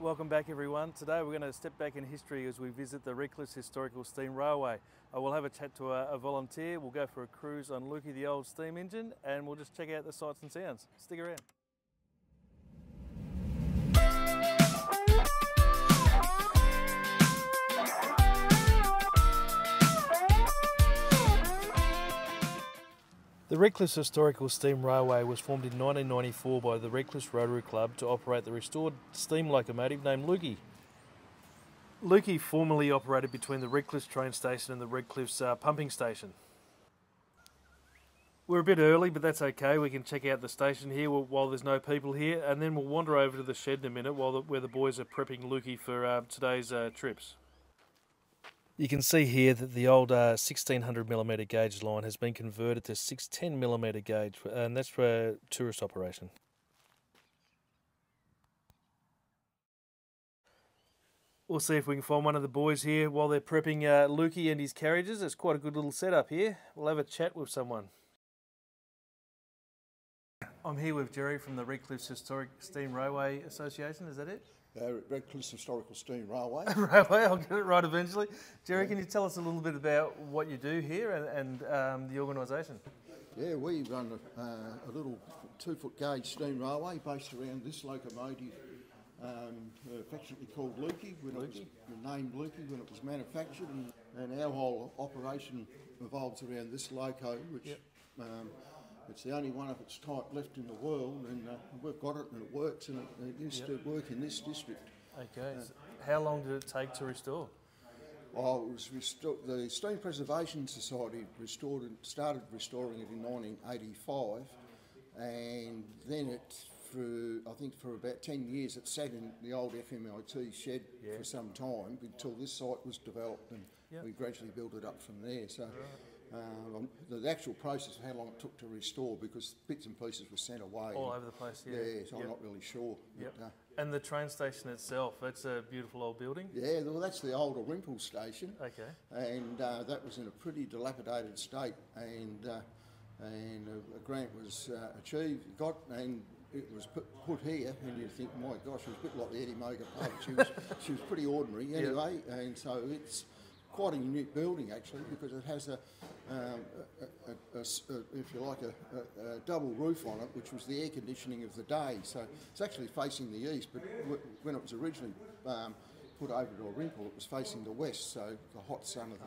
Welcome back everyone. Today we're going to step back in history as we visit the Redcliffe Historical Steam Railway. We'll have a chat to a volunteer, we'll go for a cruise on Lukey, the old steam engine, and we'll just check out the sights and sounds. Stick around. The Redcliffe Historical Steam Railway was formed in 1994 by the Redcliffe Rotary Club to operate the restored steam locomotive named Lukey. Lukey formerly operated between the Redcliffe train station and the Redcliffe's pumping station. We're a bit early, but that's okay. We can check out the station here while there's no people here, and then we'll wander over to the shed in a minute where the boys are prepping Lukey for today's trips. You can see here that the old 1600mm gauge line has been converted to 610mm gauge, and that's for a tourist operation. We'll see if we can find one of the boys here while they're prepping Lukey and his carriages. It's quite a good little setup here. We'll have a chat with someone. I'm here with Jerry from the Redcliffe Historic Steam Railway Association, is that it? Redcliffe Historical Steam Railway. Railway, I'll get it right eventually. Jerry, Can you tell us a little bit about what you do here and the organisation? Yeah, we run a little 2-foot gauge steam railway based around this locomotive, affectionately called Lukey. When it was named Lukey when it was manufactured, and our whole operation revolves around this loco, which it's the only one of its type left in the world, and we've got it and it works, and it used to work in this district. Okay, so how long did it take to restore? Well, it was the Steam Preservation Society started restoring it in 1985, and then I think for about 10 years it sat in the old FMIT shed for some time until this site was developed, and we gradually built it up from there. So. The actual process of how long it took to restore, because bits and pieces were sent away. All over the place, so I'm not really sure. But, and the train station itself, that's a beautiful old building? Yeah, well, that's the old Orimple station. Okay. And that was in a pretty dilapidated state, and a grant was got, and it was put here, and you think, my gosh, it was a bit like the Eddie Moga pub. She was pretty ordinary anyway, and so it's quite a unique building actually, because it has if you like, a double roof on it, which was the air conditioning of the day. So it's actually facing the east, but when it was originally put over to Orimple, it was facing the west, so the hot sun of the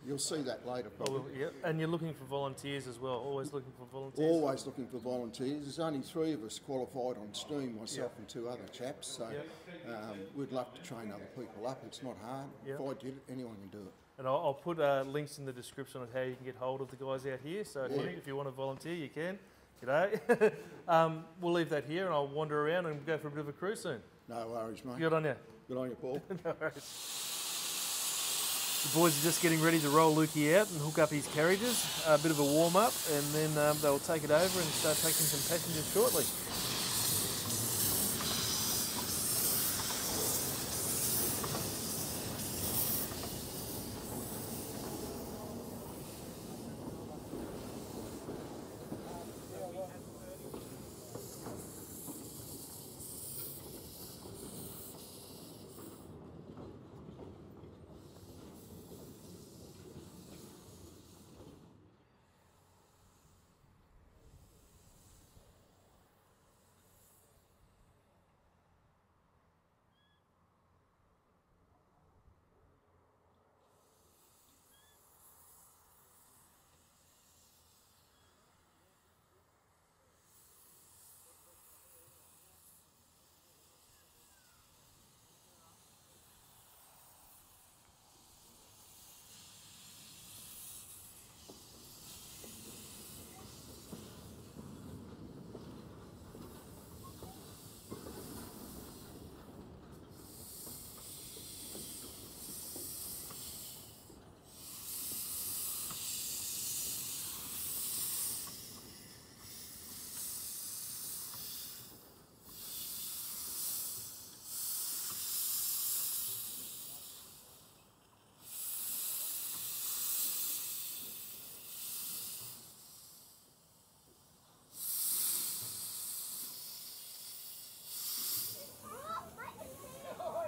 You'll see that later probably. And you're looking for volunteers as well, always looking for volunteers? Always looking for volunteers. There's only 3 of us qualified on steam, myself and 2 other chaps, so we'd love to train other people up. It's not hard. If I did it, anyone can do it. And I'll put links in the description of how you can get hold of the guys out here, so if you want to volunteer, you can. G'day. We'll leave that here and I'll wander around and go for a bit of a cruise soon. No worries, mate. Good on you. Good on you, Paul. No worries. The boys are just getting ready to roll Lukey out and hook up his carriages, a bit of a warm-up, and then they'll take it over and start taking some passengers shortly.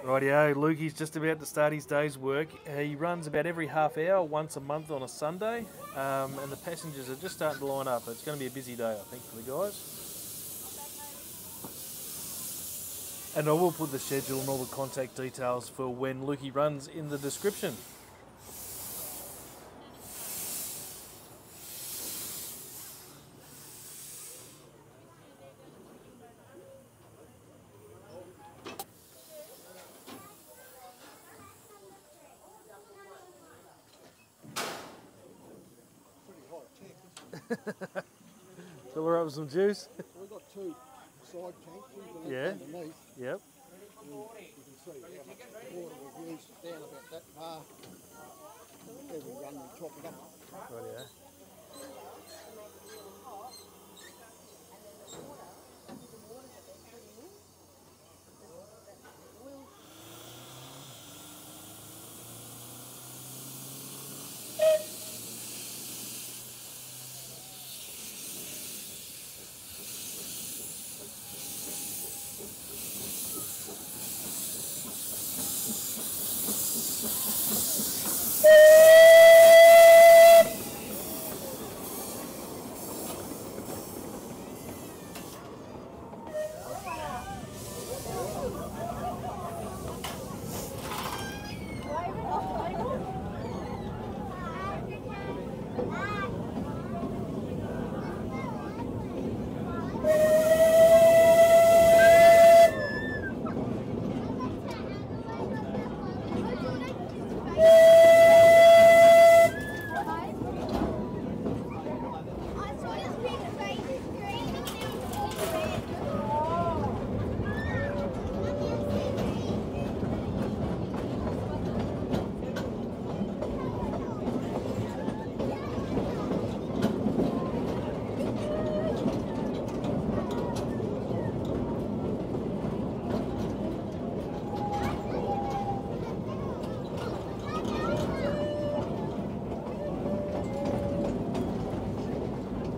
Rightio, Lukey's just about to start his day's work. He runs about every half hour, once a month on a Sunday, and the passengers are just starting to line up. It's going to be a busy day, I think, for the guys. And I will put the schedule and all the contact details for when Lukey runs in the description. So we're up with some juice. We've got two side tanks Yeah. underneath. Yep. And you can see how much water we've used down about that far. Every run we top it up. Rightio.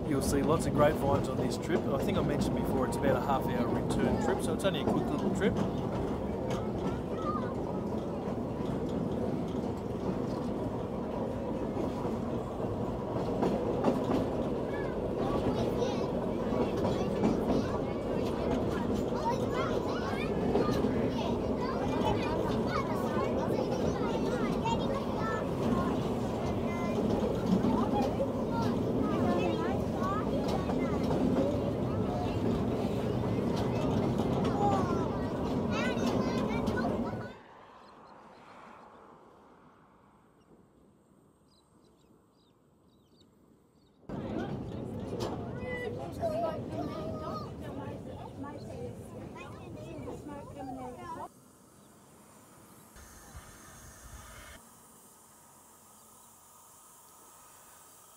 You'll see lots of grapevines on this trip. I think I mentioned before it's about a half-hour return trip, so it's only a quick little trip.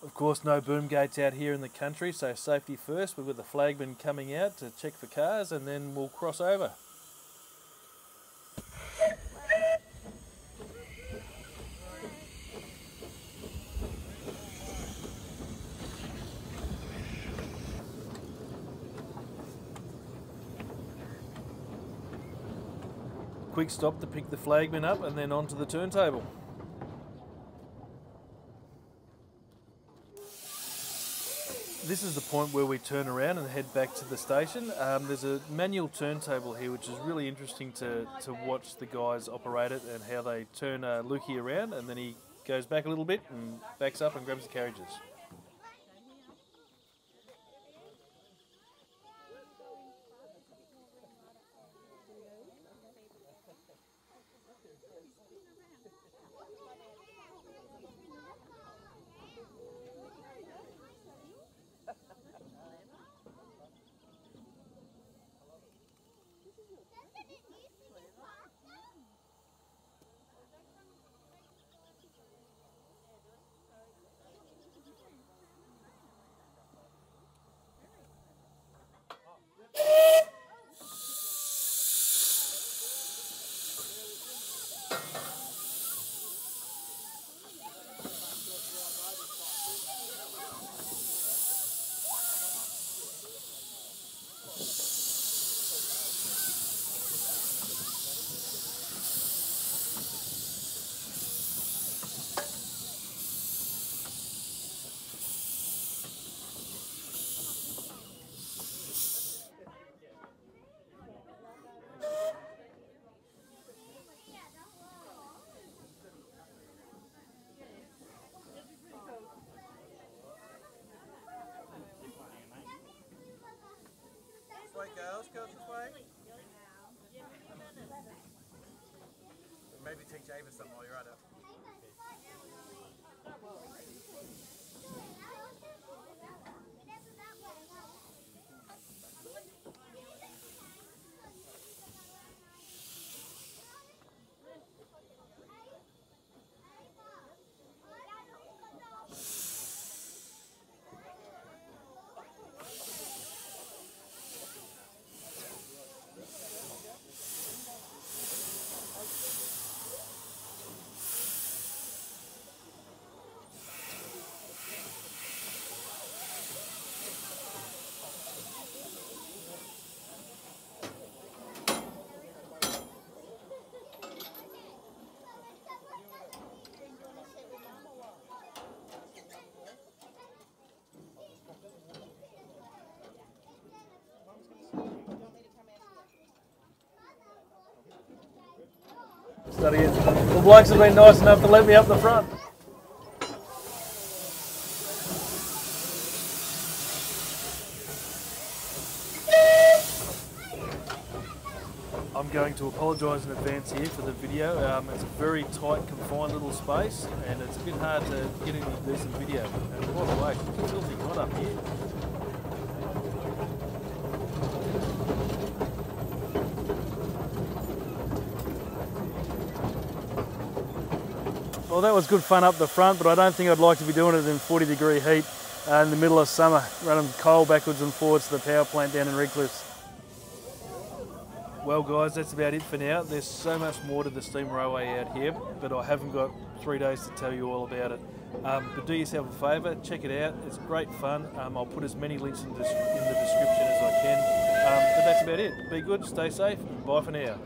Of course, no boom gates out here in the country, so safety first. We've got the flagman coming out to check for cars, and then we'll cross over. Quick stop to pick the flagman up, and then onto the turntable. This is the point where we turn around and head back to the station. There's a manual turntable here, which is really interesting to watch the guys operate it and how they turn Lukey around, and then he goes back a little bit and backs up and grabs the carriages. gave us some while you're at it. Study it. The blokes have been nice enough to let me up the front. I'm going to apologise in advance here for the video. It's a very tight, confined little space, and it's a bit hard to get any decent video. And by the way, it's filthy hot up here. Well, that was good fun up the front, but I don't think I'd like to be doing it in 40-degree heat in the middle of summer, running coal backwards and forwards to the power plant down in Redcliffs. Well guys, that's about it for now. There's so much more to the steam railway out here, but I haven't got 3 days to tell you all about it. But do yourself a favour, check it out. It's great fun. I'll put as many links in the description as I can. But that's about it. Be good, stay safe, bye for now.